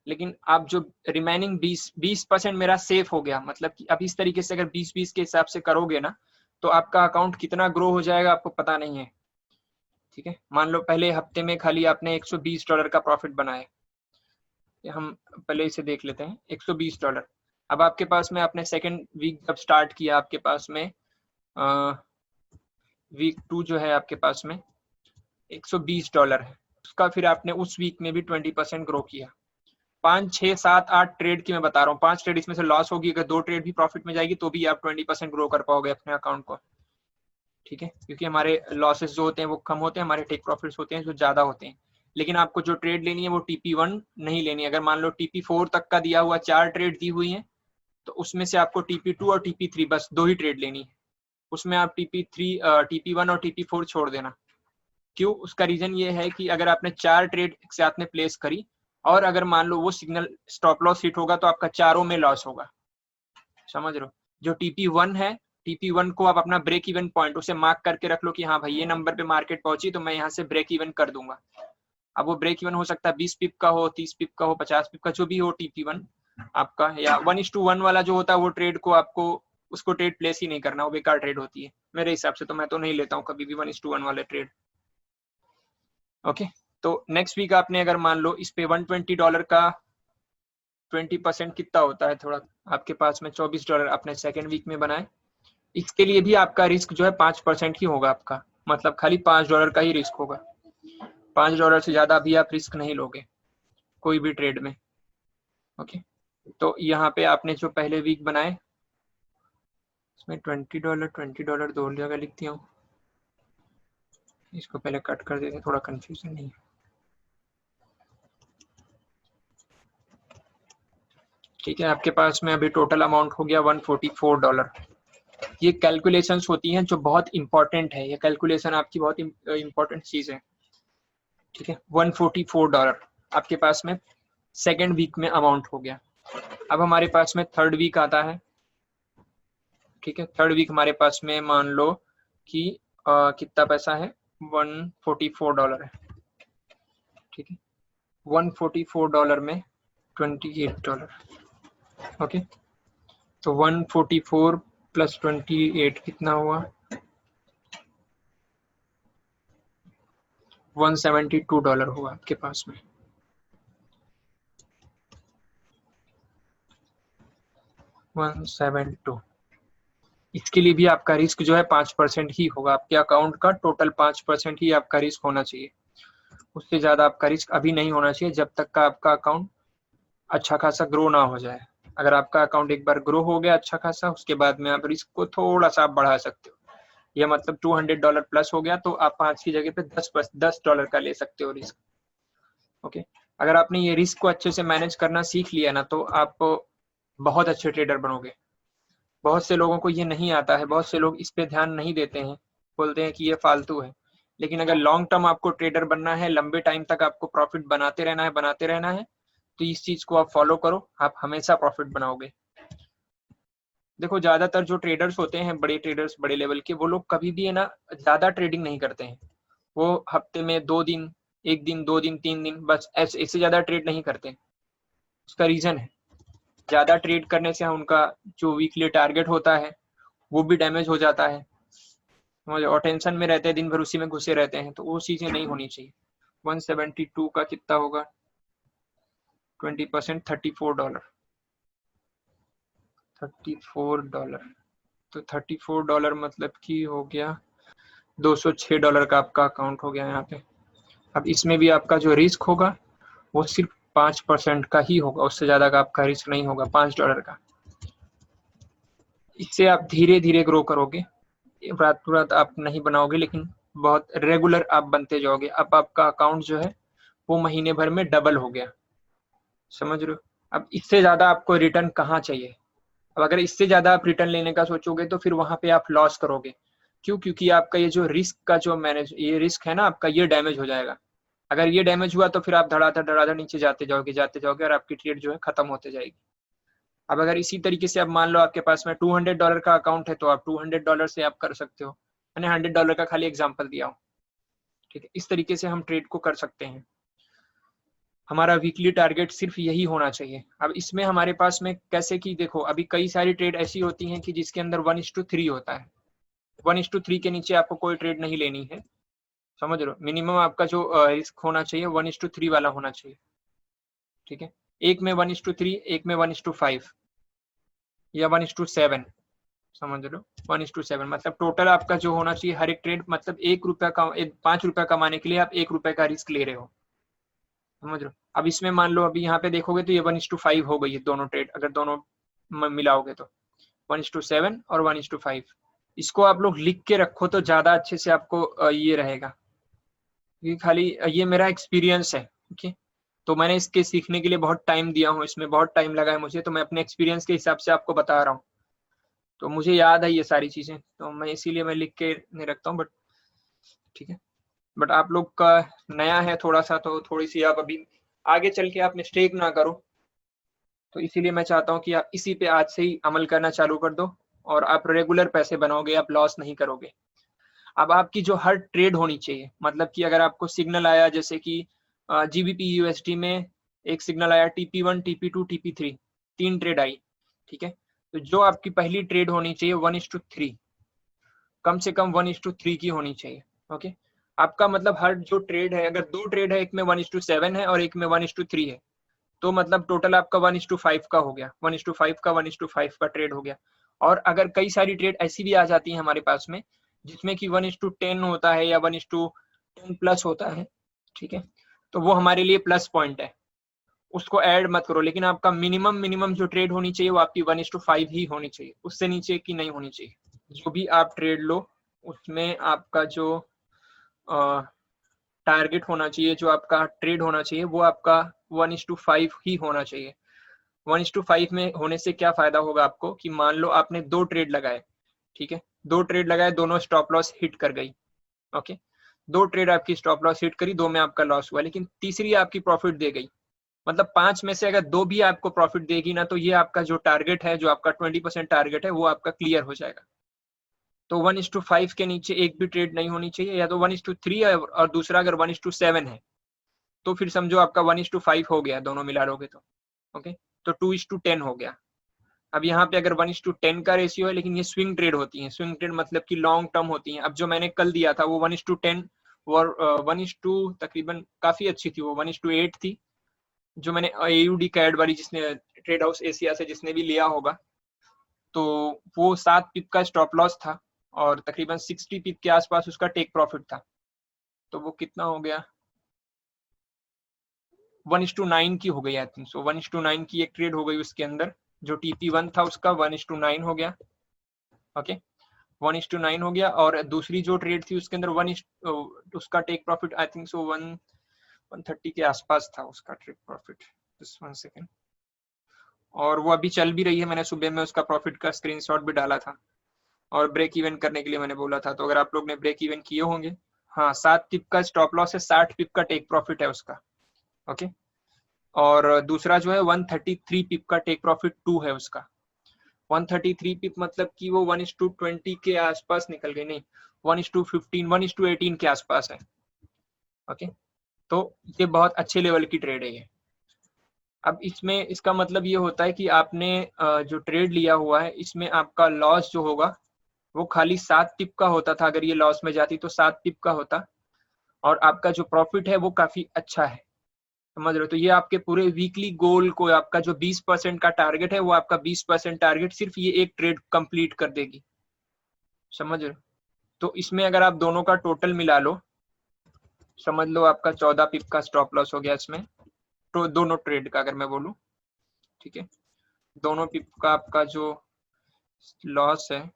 S1: लेकिन आप जो रिमेनिंग 20% मेरा सेफ हो गया, मतलब कि अब इस तरीके से अगर 20-20 के हिसाब से करोगे ना, तो आपका अकाउंट कितना ग्रो हो जाएगा आपको पता नहीं है। ठीक है, मान लो पहले हफ्ते में खाली आपने $120 का प्रॉफिट बनाया, हम पहले इसे देख लेते हैं, $120। अब आपके पास में आपने सेकेंड वीक जब स्टार्ट किया, आपके पास में वीक 2 जो है आपके पास में $120 है, उसका फिर आपने उस वीक में भी 20% ग्रो किया। 5, 6, 7, 8 ट्रेड की मैं बता रहा हूँ, 5 ट्रेड इसमें से लॉस होगी, अगर 2 ट्रेड भी प्रॉफिट में जाएगी तो भी आप 20% ग्रो कर पाओगे अपने अकाउंट को। ठीक है, क्योंकि हमारे लॉसेस जो होते हैं वो कम होते हैं, हमारे टेक प्रॉफिट्स होते हैं जो ज्यादा होते हैं। लेकिन आपको जो ट्रेड लेनी है वो TP1 नहीं लेनी है। अगर मान लो TP4 तक का दिया हुआ 4 ट्रेड दी हुई है, तो उसमें से आपको TP2 और TP3 बस 2 ही ट्रेड लेनी है। उसमें आप TP1 और TP4 छोड़ देना। क्यों? उसका रीजन ये है कि अगर आपने 4 ट्रेड एक साथ में प्लेस करी और अगर मान लो वो सिग्नल स्टॉप लॉस हिट होगा तो आपका चारों में लॉस होगा। समझ रहे हो? जो TP1 है, TP1 को आप अपना ब्रेक इवन पॉइंट उसे मार्क करके रख लो कि हाँ भाई ये नंबर पे मार्केट पहुंची तो मैं यहाँ से ब्रेक इवन कर दूंगा। अब वो ब्रेक इवन हो सकता है 20 पिप का हो, 30 पिप का हो, 50 पिप का, जो भी हो TP1 आपका, या 1:1 वाला जो होता है वो ट्रेड को आपको उसको ट्रेड प्लेस ही नहीं करना, वो बेकार ट्रेड होती है मेरे हिसाब से। तो मैं तो नहीं लेता हूँ कभी भी 1:1 वाले ट्रेड। ओके, तो नेक्स्ट वीक आपने अगर मान लो इस पे $120 का 20% कितना होता है, थोड़ा आपके पास में $24 आपने सेकेंड वीक में बनाए। इसके लिए भी आपका रिस्क जो है 5% ही होगा आपका, मतलब खाली $5 का ही रिस्क होगा। $5 से ज्यादा भी आप रिस्क नहीं लोगे कोई भी ट्रेड में। ओके, तो यहाँ पे आपने जो पहले वीक बनाए इसमें $20 दो जगह लिख दिया हूँ, इसको पहले कट कर देते, थोड़ा कंफ्यूजन नहीं है। ठीक है, आपके पास में अभी टोटल अमाउंट हो गया $144। ये कैलकुलेशंस होती हैं जो बहुत इंपॉर्टेंट है, ये कैलकुलेशन आपकी बहुत इंपॉर्टेंट चीज है। ठीक है, $144 आपके पास में सेकेंड वीक में अमाउंट हो गया। अब हमारे पास में थर्ड वीक आता है। ठीक है, थर्ड वीक हमारे पास में मान लो कि कितना पैसा है, $144 है। ठीक है, $144 में $28। ओके, तो 144 प्लस 28 कितना हुआ, $172 हुआ आपके पास में। $172। इसके लिए भी आपका रिस्क जो है 5% ही होगा, आपके अकाउंट का टोटल 5% ही आपका रिस्क होना चाहिए। उससे ज्यादा आपका रिस्क अभी नहीं होना चाहिए जब तक का आपका अकाउंट अच्छा खासा ग्रो ना हो जाए। अगर आपका अकाउंट एक बार ग्रो हो गया अच्छा खासा, उसके बाद में आप रिस्क को थोड़ा सा आप बढ़ा सकते हो। यह मतलब $200 प्लस हो गया तो आप 5 की जगह पे $10 का ले सकते हो रिस्क। ओके, अगर आपने ये रिस्क को अच्छे से मैनेज करना सीख लिया ना तो आप बहुत अच्छे ट्रेडर बनोगे। बहुत से लोगों को ये नहीं आता है, बहुत से लोग इस पे ध्यान नहीं देते हैं, बोलते हैं कि ये फालतू है। लेकिन अगर लॉन्ग टर्म आपको ट्रेडर बनना है, लंबे टाइम तक आपको प्रॉफिट बनाते रहना है तो इस चीज को आप फॉलो करो, आप हमेशा प्रॉफिट बनाओगे। देखो ज्यादातर जो ट्रेडर्स होते हैं, बड़े ट्रेडर्स, बड़े लेवल के, वो लोग कभी भी है ना ज्यादा ट्रेडिंग नहीं करते हैं। वो हफ्ते में 2 दिन, 1 दिन, 2 दिन, 3 दिन, बस ऐसे, इससे ज्यादा ट्रेड नहीं करते। उसका रीजन है, ज्यादा ट्रेड करने से उनका जो वीकली टारगेट होता है वो भी डैमेज हो जाता है और टेंशन में रहते हैं, दिन भर उसी में घुसे रहते हैं, तो वो चीजें नहीं होनी चाहिए। 172 का कितना होगा, 20%, $34। $34, तो $34 मतलब कि हो गया $206 का आपका अकाउंट हो गया यहाँ पे। अब इसमें भी आपका जो रिस्क होगा वो सिर्फ 5% का ही होगा, उससे ज्यादा का आपका रिस्क नहीं होगा, $5 का। इससे आप धीरे धीरे ग्रो करोगे, रात रात आप नहीं बनाओगे, लेकिन बहुत रेगुलर आप बनते जाओगे। अब आपका अकाउंट जो है वो महीने भर में डबल हो गया, समझ रहे हो? अब इससे ज्यादा आपको रिटर्न कहाँ चाहिए? अब अगर इससे ज्यादा आप रिटर्न लेने का सोचोगे तो फिर वहां पे आप लॉस करोगे। क्यों? क्योंकि आपका ये जो रिस्क का जो मैनेज, ये रिस्क है ना आपका, ये डैमेज हो जाएगा। अगर ये डैमेज हुआ तो फिर आप धड़ाधड़ नीचे जाते जाओगे और आपकी ट्रेड जो है खत्म होते जाएगी। अब अगर इसी तरीके से अब मान लो आपके पास में $200 का अकाउंट है तो आप $200 से आप कर सकते हो। मैंने $100 का खाली एग्जांपल दिया हूँ। ठीक है, इस तरीके से हम ट्रेड को कर सकते हैं। हमारा वीकली टारगेट सिर्फ यही होना चाहिए। अब इसमें हमारे पास में कैसे कि देखो, अभी कई सारी ट्रेड ऐसी होती हैं कि जिसके अंदर 1:3 होता है। 1:3 के नीचे आपको कोई ट्रेड नहीं लेनी है, समझ रहे हो? मिनिमम आपका जो रिस्क होना चाहिए 1:3 वाला होना चाहिए। ठीक है, एक में 1:3, एक में 1:5 या 1:7, समझ लो 1:7, मतलब टोटल आपका जो होना चाहिए हर एक ट्रेड, मतलब $5 कमाने के लिए आप $1 का रिस्क ले रहे हो, समझ लो। अब इसमें मान लो अभी यहाँ पे देखोगे तो ये 1:5 हो गई है दोनों ट्रेड, अगर दोनों मिलाओगे तो 1:7 और 1:5। इसको आप लोग लिख के रखो तो ज्यादा अच्छे से आपको ये रहेगा, ये खाली ये मेरा एक्सपीरियंस है। ओके, तो मैंने इसके सीखने के लिए बहुत टाइम दिया हूँ, इसमें बहुत टाइम लगा है मुझे, तो मैं अपने एक्सपीरियंस के हिसाब से आपको बता रहा हूँ। तो मुझे याद है ये सारी चीज़ें, तो मैं इसीलिए मैं लिख के नहीं रखता हूँ, बट ठीक है। बट आप लोग का नया है थोड़ा सा, तो थोड़ी सी आप अभी आगे चल के आप मिस्टेक ना करो, तो इसीलिए मैं चाहता हूँ कि आप इसी पे आज से ही अमल करना चालू कर दो और आप रेगुलर पैसे बनाओगे, आप लॉस नहीं करोगे। अब आपकी जो हर ट्रेड होनी चाहिए, मतलब कि अगर आपको सिग्नल आया जैसे कि जीबीपी यूएसडी में एक सिग्नल आया TP1 TP2 TP3, 3 ट्रेड आई, ठीक है। तो जो आपकी पहली ट्रेड होनी चाहिए 1:3, कम से कम 1:3 की होनी चाहिए। ओके, आपका मतलब हर जो ट्रेड है, अगर 2 ट्रेड है, एक में 1:7 है और एक में 1:3 है, तो मतलब टोटल आपका 1:5 का हो गया, 1:5 का 1:5 का ट्रेड हो गया। और अगर कई सारी ट्रेड ऐसी भी आ जाती है हमारे पास में जिसमें कि 1:10 होता है या 1:10 प्लस होता है, ठीक है, तो वो हमारे लिए प्लस पॉइंट है, उसको ऐड मत करो। लेकिन आपका मिनिमम जो ट्रेड होनी चाहिए वो आपकी 1:5 ही होनी चाहिए, उससे नीचे की नहीं होनी चाहिए। जो भी आप ट्रेड लो उसमें आपका जो टारगेट होना चाहिए, जो आपका ट्रेड होना चाहिए, वो आपका 1:5 ही होना चाहिए। 1:5 में होने से क्या फायदा होगा आपको कि मान लो आपने 2 ट्रेड लगाए, ठीक है, 2 ट्रेड लगाए, दोनों स्टॉप लॉस हिट कर गई। ओके, 2 ट्रेड आपकी स्टॉप लॉस हिट करी, 2 में आपका लॉस हुआ, लेकिन तीसरी आपकी प्रॉफिट दे गई। मतलब 5 में से अगर 2 भी आपको प्रॉफिट देगी ना, तो ये आपका जो टारगेट है, जो आपका 20% टारगेट है, वो आपका क्लियर हो जाएगा। तो 1:5 के नीचे एक भी ट्रेड नहीं होनी चाहिए, या तो 1:3 है और दूसरा अगर 1:7 है, तो फिर समझो आपका 1:5 हो गया, दोनों मिला लोगे तो। ओके, तो 2:10 हो गया। अब यहाँ पे अगर 1:10 का रेशियो है, लेकिन ये स्विंग ट्रेड होती है, स्विंग ट्रेड मतलब कि लॉन्ग टर्म होती है। अब जो मैंने कल दिया था वो 1:10 और 1:, तकरीबन काफी अच्छी थी वो, 1:8 थी, जो मैंने AUD कैड वाली, जिसने ट्रेड हाउस एशिया से जिसने भी लिया होगा, तो वो 7 पिप का स्टॉप लॉस था और तकरीबन 60 पिप के आसपास उसका टेक प्रॉफिट था। तो वो कितना हो गया, 1:9 की हो गई आई थिंक। सो 1:9 की एक ट्रेड हो गई उसके अंदर, जो TP1 था उसका 1:9 हो गया। ओके, 1:9 हो गया। और दूसरी जो ट्रेड थी उसके अंदर उसका take profit I think so 130 के आसपास था उसका टेक प्रॉफिट। Just 1 second. और वो अभी चल भी रही है, मैंने सुबह में उसका प्रॉफिट का स्क्रीनशॉट भी डाला था और ब्रेक इवन करने के लिए मैंने बोला था, तो अगर आप लोग ने ब्रेक इवन किए होंगे, हाँ, 7 पिप का स्टॉप लॉस है, 60 पिप का टेक प्रॉफिट है उसका। ओके, और दूसरा जो है 133 पिप का टेक प्रॉफिट 2 है उसका। 133 पिप मतलब कि वो 1:20 के आसपास निकल गई, नहीं, 1:15 1:18 के आसपास है। ओके, तो ये बहुत अच्छे लेवल की ट्रेड है ये। अब इसमें इसका मतलब ये होता है कि आपने जो ट्रेड लिया हुआ है, इसमें आपका लॉस जो होगा वो खाली 7 पिप का होता था। अगर ये लॉस में जाती तो 7 पिप का होता, और आपका जो प्रॉफिट है वो काफी अच्छा है, समझ रहे हो। तो ये आपके पूरे वीकली गोल को, आपका जो 20% का टारगेट है, वो आपका 20% टारगेट सिर्फ ये एक ट्रेड कंप्लीट कर देगी, समझ रहे हो। तो इसमें अगर आप दोनों का टोटल मिला लो, समझ लो आपका 14 पिप का स्टॉप लॉस हो गया इसमें, तो दोनों ट्रेड का अगर मैं बोलूं, ठीक है, दोनों पिप का आपका जो लॉस है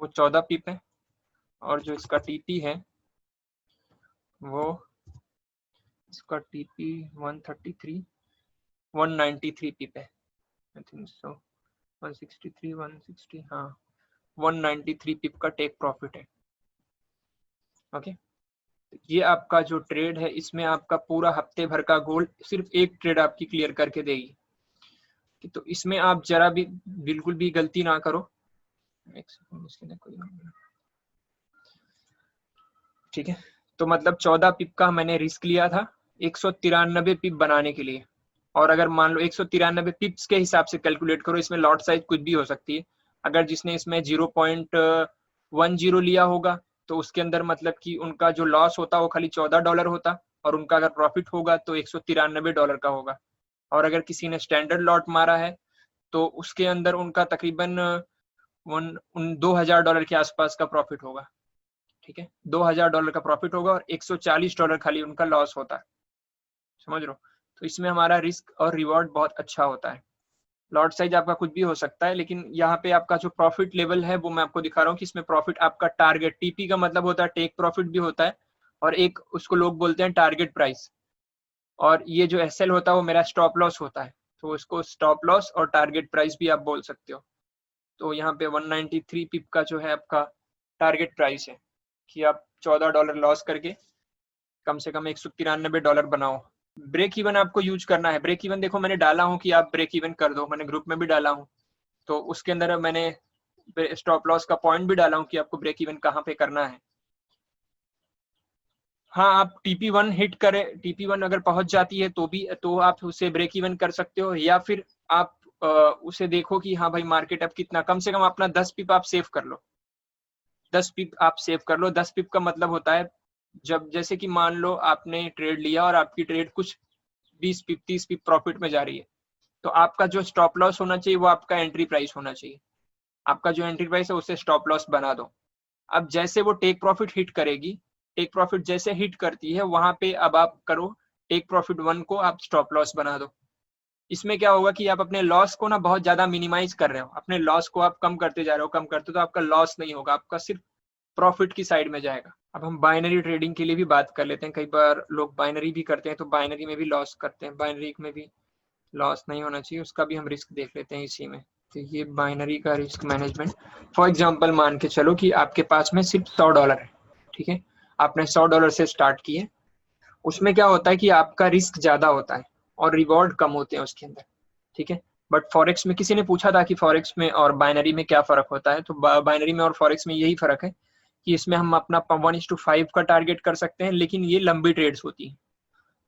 S1: वो 14 पिप है, और जो इसका TP है वो, इसका TP 193 पिप है आई थिंक सो, 163 160, हाँ, 193 पिप का टेक प्रॉफिट है। ओके, ये आपका जो ट्रेड है, इसमें आपका पूरा हफ्ते भर का गोल सिर्फ एक ट्रेड आपकी क्लियर करके देगी। तो इसमें आप जरा भी बिल्कुल भी गलती ना करो। एक सेकंड, इसके लिए कोई, ठीक है। तो मतलब 14 पिप का मैंने रिस्क लिया था 193 पिप बनाने के लिए। और अगर मान लो 193 पिप्स के हिसाब से कैलकुलेट करो, इसमें लॉट साइज कुछ भी हो सकती है। अगर जिसने इसमें 0.10 लिया होगा, तो उसके अंदर मतलब कि उनका जो लॉस होता वो खाली $14 होता, और उनका अगर प्रॉफिट होगा तो $193 का होगा। और अगर किसी ने स्टैंडर्ड लॉट मारा है, तो उसके अंदर उनका तकरीबन $2000 के आसपास का प्रॉफिट होगा, ठीक है, $2000 का प्रॉफिट होगा, और $140 खाली उनका लॉस होता है, समझ लो। तो इसमें हमारा रिस्क और रिवॉर्ड बहुत अच्छा होता है। लॉट साइज आपका कुछ भी हो सकता है, लेकिन यहाँ पे आपका जो प्रॉफिट लेवल है वो मैं आपको दिखा रहा हूँ कि इसमें प्रॉफिट आपका टारगेट, TP का मतलब होता है टेक प्रॉफिट भी होता है, और एक उसको लोग बोलते हैं टारगेट प्राइस। और ये जो SL होता है वो मेरा स्टॉप लॉस होता है, तो उसको स्टॉप लॉस और टारगेट प्राइस भी आप बोल सकते हो। तो यहाँ पे 193 पिप का जो है आपका टारगेट प्राइस है कि आप $14 लॉस करके कम से कम $193 बनाओ। ब्रेक इवन आपको यूज करना है। ब्रेक इवन देखो मैंने डाला हूँ कि आप ब्रेक इवन कर दो, मैंने ग्रुप में भी डाला हूँ, तो उसके अंदर मैंने स्टॉप लॉस का पॉइंट भी डाला हूँ कि आपको ब्रेक इवन कहाँ पे करना है। हाँ, आप TP1 हिट करें, TP1 अगर पहुंच जाती है तो आप उसे ब्रेक इवन कर सकते हो, या फिर आप उसे देखो कि हाँ भाई मार्केट अब कितना, कम से कम अपना 10 पिप आप सेव कर लो। 10 पिप आप सेव कर लो। 10 पिप का मतलब होता है, जब जैसे कि मान लो आपने ट्रेड लिया और आपकी ट्रेड कुछ 20 पिप 30 पिप प्रॉफिट में जा रही है, तो आपका जो स्टॉप लॉस होना चाहिए वो आपका एंट्री प्राइस होना चाहिए। आपका जो एंट्री प्राइस है उसे स्टॉप लॉस बना दो। अब जैसे वो टेक प्रॉफिट हिट करेगी, टेक प्रॉफिट जैसे हिट करती है वहां पे अब आप करो टेक प्रॉफिट 1 को आप स्टॉप लॉस बना दो। इसमें क्या होगा कि आप अपने लॉस को ना बहुत ज्यादा मिनिमाइज कर रहे हो, अपने लॉस को आप कम करते जा रहे हो, कम करते, तो आपका लॉस नहीं होगा, आपका सिर्फ प्रॉफिट की साइड में जाएगा। अब हम बाइनरी ट्रेडिंग के लिए भी बात कर लेते हैं। कई बार लोग बाइनरी भी करते हैं, तो बाइनरी में भी लॉस करते हैं। बाइनरी में भी लॉस नहीं होना चाहिए, उसका भी हम रिस्क देख लेते हैं इसी में। तो ये बाइनरी का रिस्क मैनेजमेंट, फॉर एग्जांपल मान के चलो कि आपके पास में सिर्फ $100 है, ठीक है, आपने $100 से स्टार्ट किए। उसमें क्या होता है कि आपका रिस्क ज्यादा होता है और रिवॉर्ड कम होते हैं उसके अंदर, ठीक है। बट फॉरेक्स में किसी ने पूछा था कि फॉरेक्स में और बाइनरी में क्या फर्क होता है, तो बाइनरी में और फॉरेक्स में यही फर्क है कि इसमें हम अपना 1:5 का टारगेट कर सकते हैं, लेकिन ये लंबी ट्रेड्स होती है।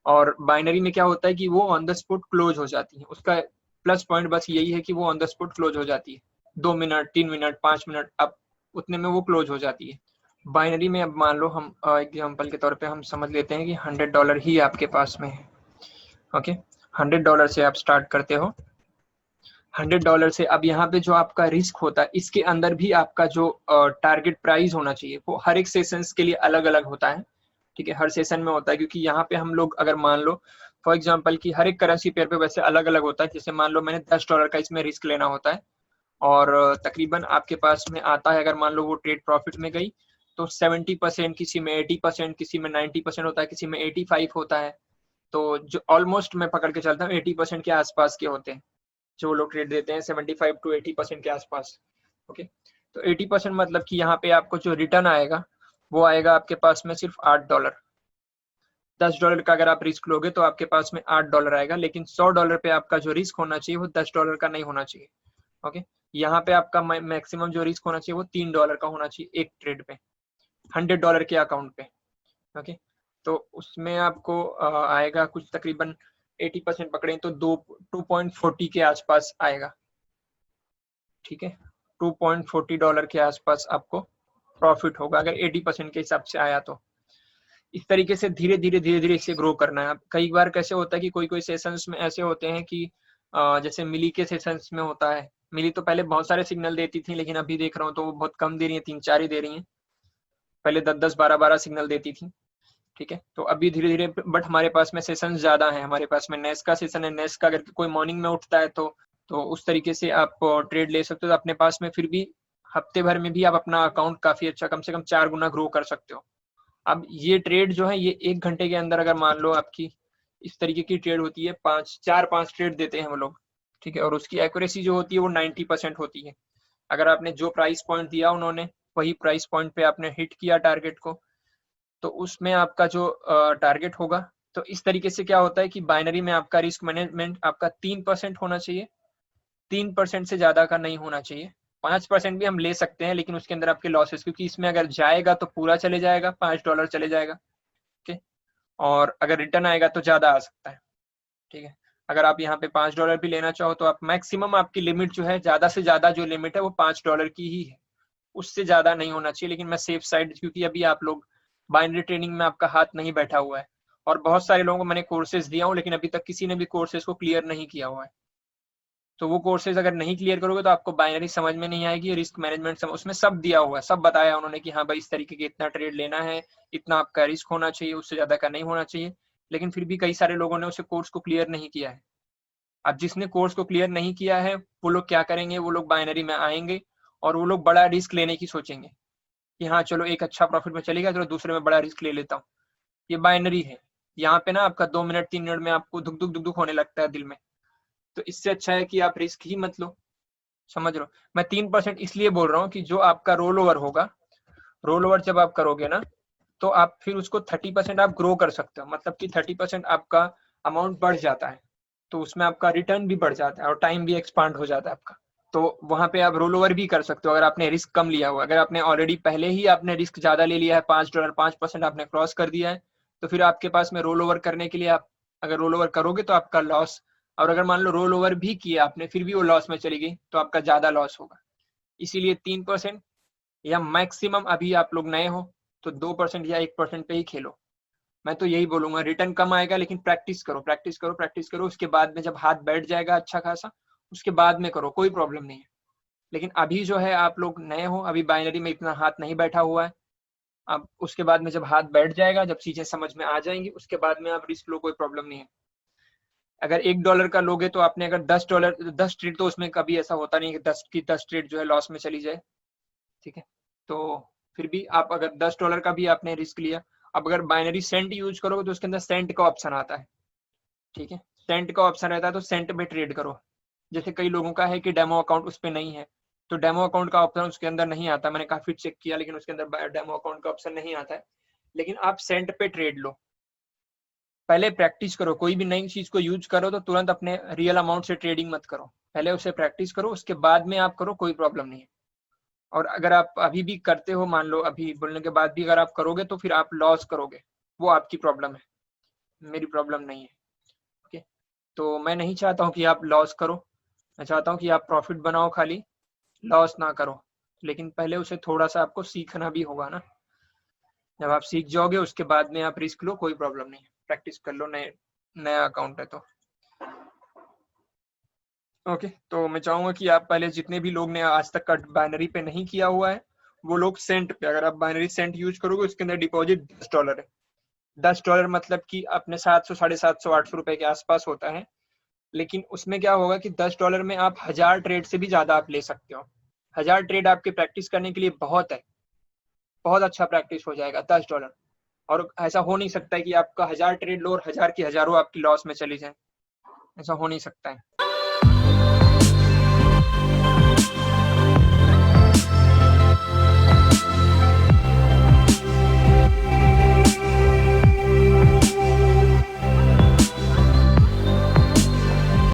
S1: और बाइनरी में क्या होता है कि वो ऑन द स्पॉट क्लोज हो जाती है। उसका प्लस पॉइंट बस यही है कि वो ऑन द स्पॉट क्लोज हो जाती है, 2 मिनट 3 मिनट 5 मिनट, अब उतने में वो क्लोज हो जाती है। बाइनरी में अब मान लो हम एग्जांपल के तौर पे हम समझ लेते हैं कि $100 ही आपके पास में है, ओके। $100 से आप स्टार्ट करते हो। $100 से अब यहाँ पे जो आपका रिस्क होता है, इसके अंदर भी आपका जो टारगेट प्राइस होना चाहिए वो हर एक सेशंस के लिए अलग अलग होता है, ठीक है, हर सेशन में होता है। क्योंकि यहाँ पे हम लोग अगर मान लो फॉर एग्जांपल कि हर एक करेंसी पेयर पे वैसे अलग अलग होता है। जैसे मान लो मैंने $10 का इसमें रिस्क लेना होता है, और तकरीबन आपके पास में आता है, अगर मान लो वो ट्रेड प्रॉफिट में गई तो 70%, किसी में 80%, किसी में 90% होता है, किसी में 85 होता है। तो जो ऑलमोस्ट मैं पकड़ के चलता हूँ 80% के आसपास के होते हैं जो लोग ट्रेड देते हैं, 75 to 80% के आसपास, ओके। तो 80% मतलब कि यहाँ पे आपको जो रिटर्न आएगा वो आएगा आपके पास में सिर्फ $8। $10 का अगर आप रिस्क लोगे तो आपके पास में $8 आएगा, लेकिन $100 पे आपका जो रिस्क होना चाहिए वो $10 का नहीं होना चाहिए, ओके। यहाँ पे आपका मैक्सिमम जो रिस्क होना चाहिए वो $3 का होना चाहिए एक ट्रेड पे, $100 के अकाउंट पे, ओके। तो उसमें आपको आएगा कुछ तकरीबन 80% पकड़े तो 2.40 के आसपास आएगा, ठीक है। $2.40 के आसपास आपको प्रॉफिट होगा अगर 80% के हिसाब से आया तो। इस तरीके से धीरे धीरे धीरे धीरे इसे ग्रो करना है। कई बार कैसे होता है कि कोई कोई सेशंस में ऐसे होते हैं कि जैसे मिली के सेशंस में होता है, मिली तो पहले बहुत सारे सिग्नल देती थी, लेकिन अभी देख रहा हूँ तो वो बहुत कम दे रही है, 3-4 ही दे रही है। पहले 10-10 12-12 सिग्नल देती थी, ठीक है। तो अभी धीरे धीरे, बट हमारे पास में सेशन ज्यादा है, हमारे पास में नेस का सेशन है। नेस का अगर कोई मॉर्निंग में उठता है तो उस तरीके से आप ट्रेड ले सकते हो। तो अपने पास में फिर भी हफ्ते भर में भी आप अपना अकाउंट काफी अच्छा, कम से कम 4 गुना ग्रो कर सकते हो। अब ये ट्रेड जो है ये 1 घंटे के अंदर अगर मान लो आपकी इस तरीके की ट्रेड होती है, 4-5 ट्रेड देते हैं हम लोग, ठीक है। और उसकी एक्यूरेसी जो होती है वो 90% होती है। अगर आपने जो प्राइस पॉइंट दिया उन्होंने, वही प्राइस पॉइंट पे आपने हिट किया टारगेट को, तो उसमें आपका जो टारगेट होगा। तो इस तरीके से क्या होता है कि बाइनरी में आपका रिस्क मैनेजमेंट आपका 3% होना चाहिए, 3% से ज्यादा का नहीं होना चाहिए। 5% भी हम ले सकते हैं, लेकिन उसके अंदर आपके लॉसेस, क्योंकि इसमें अगर जाएगा तो पूरा चले जाएगा, $5 चले जाएगा, ठीक है। और अगर रिटर्न आएगा तो ज्यादा आ सकता है, ठीक है। अगर आप यहाँ पे $5 भी लेना चाहो तो आप मैक्सिमम, आपकी लिमिट जो है, ज्यादा से ज्यादा जो लिमिट है वो $5 की ही है, उससे ज्यादा नहीं होना चाहिए। लेकिन मैं सेफ साइड, क्योंकि अभी आप लोग बाइनरी ट्रेडिंग में आपका हाथ नहीं बैठा हुआ है, और बहुत सारे लोगों को मैंने कोर्सेज दिया हूँ, लेकिन अभी तक किसी ने भी कोर्सेज को क्लियर नहीं किया हुआ है। तो वो कोर्सेज अगर नहीं क्लियर करोगे तो आपको बाइनरी समझ में नहीं आएगी, रिस्क मैनेजमेंट उसमें सब दिया हुआ है, सब बताया उन्होंने कि हाँ भाई इस तरीके के इतना ट्रेड लेना है, इतना आपका रिस्क होना चाहिए, उससे ज्यादा का नहीं होना चाहिए। लेकिन फिर भी कई सारे लोगों ने उसे कोर्स को क्लियर नहीं किया है। अब जिसने कोर्स को क्लियर नहीं किया है वो लोग क्या करेंगे, वो लोग बाइनरी में आएंगे और वो लोग बड़ा रिस्क लेने की सोचेंगे कि हाँ चलो एक अच्छा प्रॉफिट में चलेगा, चलो दूसरे में बड़ा रिस्क ले लेता हूँ। ये बाइनरी है, यहाँ पे ना आपका 2 मिनट 3 मिनट में आपको धुक धुक धुक धुक होने लगता है दिल में। तो इससे अच्छा है कि आप रिस्क ही मत लो, समझ रहे हो। मैं 3% इसलिए बोल रहा हूँ कि जो आपका रोल ओवर होगा, रोल ओवर जब आप करोगे ना, तो आप फिर उसको 30% आप ग्रो कर सकते हो, मतलब कि 30% आपका अमाउंट बढ़ जाता है, तो उसमें आपका रिटर्न भी बढ़ जाता है और टाइम भी एक्सपांड हो जाता है आपका। तो वहां पे आप रोल ओवर भी कर सकते हो अगर आपने रिस्क कम लिया हुआ। अगर आपने ऑलरेडी पहले ही आपने रिस्क ज्यादा ले लिया है, $5 5% आपने क्रॉस कर दिया है, तो फिर आपके पास में रोल ओवर करने के लिए आप अगर रोल ओवर करोगे तो आपका लॉस, और अगर मान लो रोल ओवर भी किया आपने फिर भी वो लॉस में चली गई तो आपका ज्यादा लॉस होगा। इसीलिए 3% या मैक्सिमम, अभी आप लोग नए हो तो 2% या 1% पे ही खेलो। मैं तो यही बोलूंगा, रिटर्न कम आएगा लेकिन प्रैक्टिस करो, प्रैक्टिस करो, प्रैक्टिस करो। उसके बाद में जब हाथ बैठ जाएगा अच्छा खासा, उसके बाद में करो, कोई प्रॉब्लम नहीं है। लेकिन अभी जो है आप लोग नए हो, अभी बाइनरी में इतना हाथ नहीं बैठा हुआ है। अब उसके बाद में जब हाथ बैठ जाएगा, जब चीजें समझ में आ जाएंगी, उसके बाद में आप रिस्क लो, कोई प्रॉब्लम नहीं है। अगर $1 का लोगे तो आपने अगर $10, 10 ट्रेड, तो उसमें कभी ऐसा होता नहीं कि 10 ट्रेड जो है लॉस में चली जाए, ठीक है। तो फिर भी आप अगर $10 का भी आपने रिस्क लिया, अब अगर बाइनरी सेंट यूज करोगे तो उसके अंदर सेंट का ऑप्शन आता है, ठीक है। सेंट का ऑप्शन रहता है तो सेंट में ट्रेड करो। जैसे कई लोगों का है कि डेमो अकाउंट उस पर नहीं है, तो डेमो अकाउंट का ऑप्शन उसके अंदर नहीं आता। मैंने काफी चेक किया लेकिन उसके अंदर डेमो अकाउंट का ऑप्शन नहीं आता है। लेकिन आप सेंट पे ट्रेड लो, पहले प्रैक्टिस करो। कोई भी नई चीज को यूज करो तो तुरंत अपने रियल अमाउंट से ट्रेडिंग मत करो, पहले उसे प्रैक्टिस करो, उसके बाद में आप करो, कोई प्रॉब्लम नहीं है। और अगर आप अभी भी करते हो, मान लो अभी बोलने के बाद भी अगर आप करोगे तो फिर आप लॉस करोगे, वो आपकी प्रॉब्लम है, मेरी प्रॉब्लम नहीं है। ओके, तो मैं नहीं चाहता हूँ कि आप लॉस करो, मैं चाहता हूँ कि आप प्रॉफिट बनाओ, खाली लॉस ना करो। लेकिन पहले उसे थोड़ा सा आपको सीखना भी होगा ना। जब आप सीख जाओगे उसके बाद में आप रिस्क लो, कोई प्रॉब्लम नहीं है, प्रैक्टिस कर लो, नए नया अकाउंट है तो। ओके, तो मैं चाहूंगा कि आप पहले जितने भी लोग ने आज तक का बाइनरी पे नहीं किया हुआ है, वो लोग सेंट पे, अगर आप बाइनरी सेंट यूज करोगे उसके अंदर डिपॉजिट $10 है। $10 मतलब कि अपने 700 750 800 रुपए के आसपास होता है। लेकिन उसमें क्या होगा कि $10 में आप 1000 ट्रेड से भी ज्यादा आप ले सकते हो। 1000 ट्रेड आपके प्रैक्टिस करने के लिए बहुत है, बहुत अच्छा प्रैक्टिस हो जाएगा $10। और ऐसा हो नहीं सकता है कि आपका 1000 ट्रेड लो और 1000 की हजारों आपकी लॉस में चली जाए, ऐसा हो नहीं सकता है।